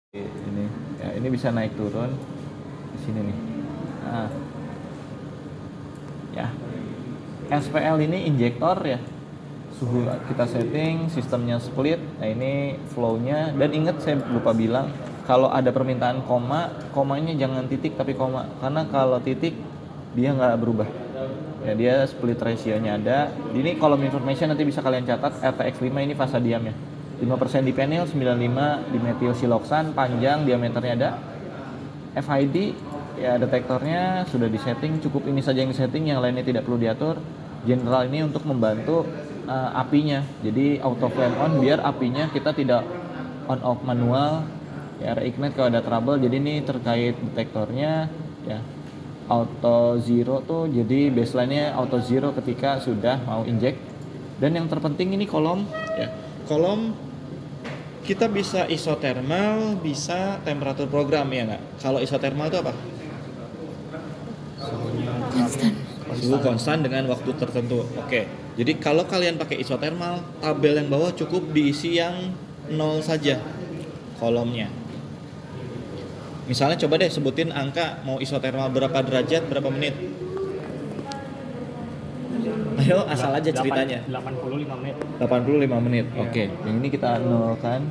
ini ya, ini bisa naik turun di sini nih. Nah, ya SPL ini injektor ya, suhu kita setting, sistemnya split. Nah ini flow-nya, dan ingat saya lupa bilang kalau ada permintaan komanya jangan titik tapi koma, karena kalau titik dia nggak berubah ya, dia split ratio-nya ada. Ini column information nanti bisa kalian catat. RTX 5 ini fasa diamnya 5% di penil, 95 di metil siloxan, panjang, diameternya ada. FID ya, detektornya sudah disetting, cukup ini saja yang disetting, yang lainnya tidak perlu diatur. General ini untuk membantu apinya, jadi auto flame on biar apinya kita tidak on off manual ya, reignite kalau ada trouble. Jadi ini terkait detektornya ya, auto zero tuh, jadi baseline-nya auto zero ketika sudah mau inject. Dan yang terpenting ini kolom ya, kolom kita bisa isothermal, bisa temperatur program ya nggak? Kalau isothermal itu apa? Konstan. Suhu konstan dengan waktu tertentu. Oke. Jadi kalau kalian pakai isothermal, tabel yang bawah cukup diisi yang 0 saja kolomnya. Misalnya coba deh sebutin angka mau isothermal berapa derajat, berapa menit. Ayo asal aja ceritanya. 85 menit. 85 menit. Oke. Yang ini kita nolkan.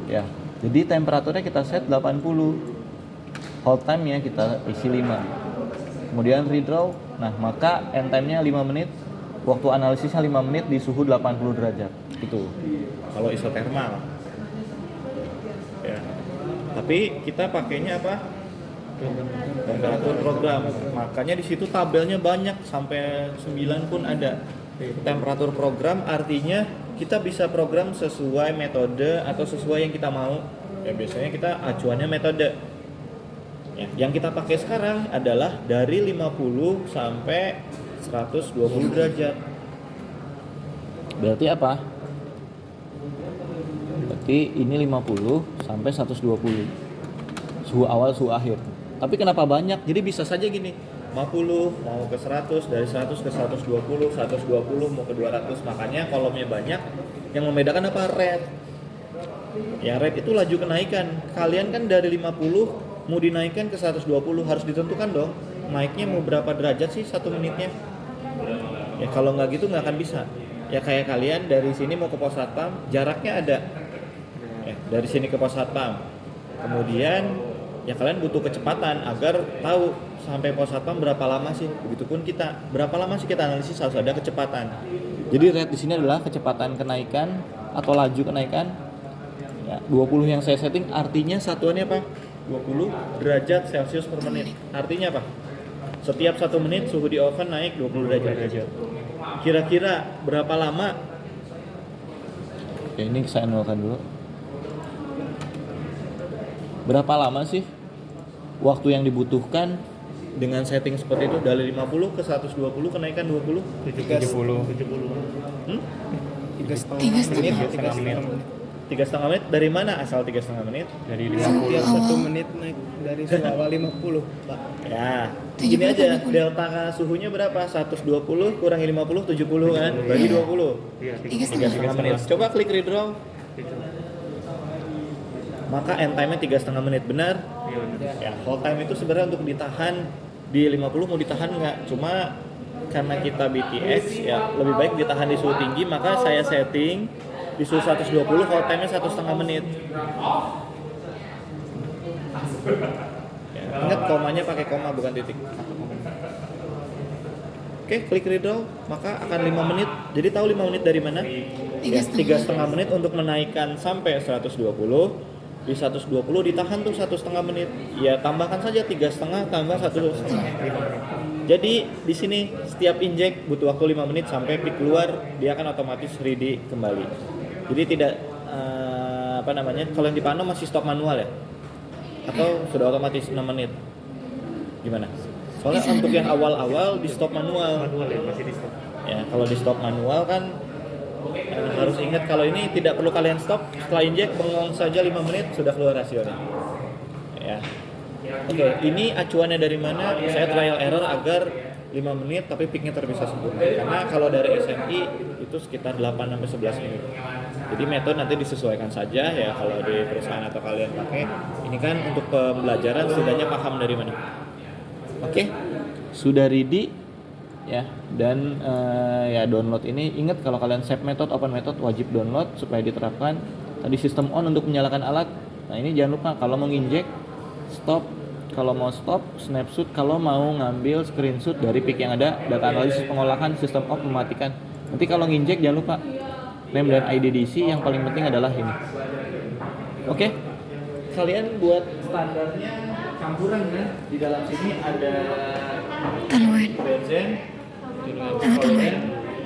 Ya. Jadi temperaturnya kita set 80. Hold time-nya kita isi 5. Kemudian redraw. Nah, maka end time-nya 5 menit. Waktu analisisnya 5 menit di suhu 80 derajat. Itu kalau isothermal. Ya. Tapi kita pakainya apa? Temperatur program. Makanya di situ tabelnya banyak, sampai 9 pun ada. Temperatur program artinya kita bisa program sesuai metode atau sesuai yang kita mau. Ya biasanya kita acuannya metode. Ya, yang kita pakai sekarang adalah dari 50 sampai 120 derajat. Berarti apa? Berarti ini 50 sampai 120. Suhu awal, suhu akhir. Tapi kenapa banyak? Jadi bisa saja gini, 50 mau ke 100, dari 100 ke 120, 120 mau ke 200. Makanya kolomnya banyak. Yang membedakan apa? Red. Ya red itu laju kenaikan. Kalian kan dari 50 mau dinaikkan ke 120, harus ditentukan dong naiknya mau berapa derajat sih 1 menitnya. Ya kalau nggak gitu nggak akan bisa. Ya kayak kalian dari sini mau ke pos satpam, jaraknya ada. Ya, dari sini ke pos satpam. Kemudian ya kalian butuh kecepatan agar tahu sampai pos satpam berapa lama sih. Begitupun kita, berapa lama sih kita analisis, harus ada kecepatan. Jadi red di sini adalah kecepatan kenaikan atau laju kenaikan. Ya, 20 yang saya setting artinya satuannya apa? 20 derajat Celcius per menit. Artinya apa? Setiap 1 menit suhu di oven naik 20 derajat. Kira-kira berapa lama? Oke, ini saya nolkan dulu. Berapa lama sih waktu yang dibutuhkan dengan setting seperti itu, dari 50 ke 120 kenaikan 20? 70. 3,5 menit. 3,5 menit dari mana asal 3,5 menit? Dari Setiap 50. 1 menit naik dari suhu awal 50, Pak. Ya, 70 gini aja, kan 20. delta suhunya berapa? 120 kurangi 50, 70 kan? Bagi 20. Iya, 3,5 menit. Coba klik redraw. Maka end time-nya 3,5 menit, benar? Ya, hold time itu sebenarnya untuk ditahan di 50, mau ditahan nggak? Cuma karena kita BTX ya lebih baik ditahan di suhu tinggi, maka saya setting di suhu 120, hold time-nya 1,5 menit. Ya, ingat komanya pakai koma bukan titik. Oke, klik redraw, maka akan 5 menit. Jadi tahu 5 menit dari mana? Ya, 3,5 menit untuk menaikkan sampai 120. Di 120 ditahan tuh 1,5 menit. Ya tambahkan saja 3,5 tambah 1,5. Jadi di sini setiap inject butuh waktu 5 menit sampai peak keluar, dia akan otomatis ready kembali. Jadi tidak kalau yang di Pano masih stop manual ya? Atau sudah otomatis 6 menit? Gimana? Soalnya untuk yang awal-awal di stop manual. Manual ya, masih di stop. Ya, kalau di stop manual kan harus ingat kalau ini tidak perlu kalian stop, setelah injek bengong saja 5 menit sudah keluar rasionya. Ya. Oke, ini acuannya dari mana? Saya trial error agar 5 menit tapi peaknya terpisah sempurna. Karena kalau dari SMI itu sekitar 8 sampai 11 menit. Jadi metode nanti disesuaikan saja ya kalau di perusahaan atau kalian pakai. Ini kan untuk pembelajaran setidaknya paham dari mana. Oke. Sudah ready ya, dan ya download ini ingat kalau kalian save method, open method wajib download supaya diterapkan. Tadi sistem on untuk menyalakan alat. Nah ini jangan lupa kalau mau nginjek stop, kalau mau stop snapshot, kalau mau ngambil screenshot dari pick yang ada, data analisis pengolahan, sistem off mematikan. Nanti kalau nginjek jangan lupa name dan ID diisi, yang paling penting adalah ini. Oke. Kalian buat standarnya campuran kan? Di dalam sini ada Toluen. benzen, Toluen.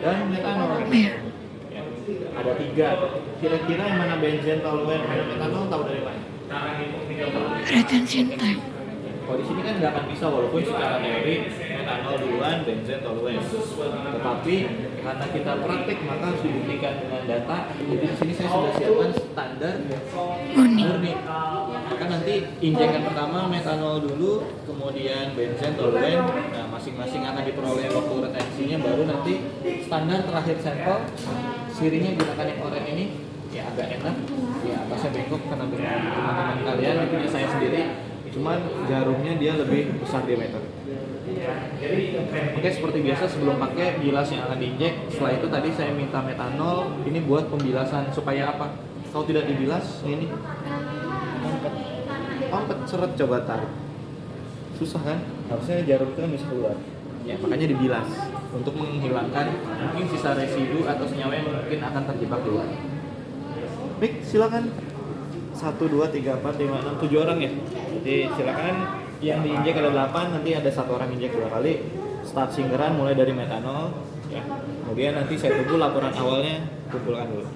dan metanol. Iya. Ya, ada 3. Kira-kira yang mana benzen, toluen, mana metanol tahu dari mana? Retention time. Kalau di sini kan nggak akan bisa walaupun secara teori metanol duluan, benzen, toluen. Tetapi karena kita praktik maka harus dibuktikan dengan data. Jadi di sini saya sudah siapkan standar murni. Kan nanti injekan pertama metanol dulu, kemudian benzen, toluen. Nah masing-masing akan diperoleh waktu retensinya, baru nanti standar terakhir sampel. Sirinya gunakan yang oranye ini. Ya agak enak. Ya atasnya bengkok karena teman-teman kalian, itu punya saya sendiri. Cuman jarumnya dia lebih besar diameter. Oke, seperti biasa sebelum pakai bilas yang akan diinjek. Setelah itu tadi saya minta metanol ini buat pembilasan supaya apa? Kalau tidak dibilas ini ompet seret, coba tarik. Susah kan? Harusnya jarum itu kan bisa keluar. Ya, makanya dibilas untuk menghilangkan mungkin sisa residu atau senyawa yang mungkin akan terjebak di luar. Baik, silakan. 1, 2, 3, 4, 5, 6, 7 orang ya. Jadi silakan, yang diinjek ada 8, nanti ada 1 orang injek 2 kali. Start singeran mulai dari metanol ya. Kemudian nanti saya tunggu laporan awalnya, kumpulkan dulu.